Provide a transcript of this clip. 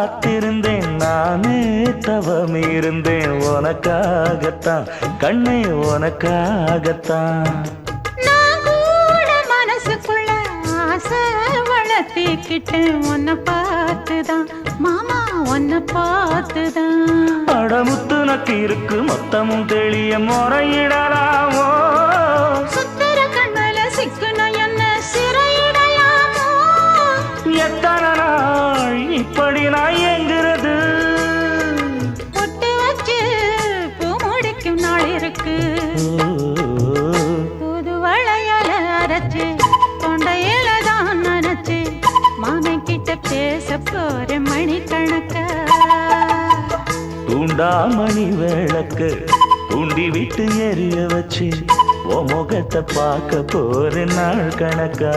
காத்திருந்தேன் நானே தவம் இருந்தேன் உனக்காகத்தான் கண்ணே உனக்காகத்தான் நான் கூட மனசுக்குள்ள ஆசை வளர்த்திக்கிட்டேன் உன்னை பார்த்துதான் மாமா உன்னை பார்த்துதான் அடமுத்து நக்கு இருக்கு மொத்தமும் தெளிய முறையிடலாமோ சுத்தர கண்மல சிக்குன என்ன சிறையிடலாமோ எத்தனை நாள் இப்படி நான் எங்கிறது பொட்டு வச்சு பூ முடிக்கும் நாள் இருக்கு புது வளையல அரைச்சு தொண்டையில தான் நினைச்சு மாமன் கிட்ட பேச போற மணிக்கணக்க தூண்டாமணி விளக்கு தூண்டி விட்டு எரிய வச்சு உன் முகத்தை பார்க்க போற நாள் கணக்கா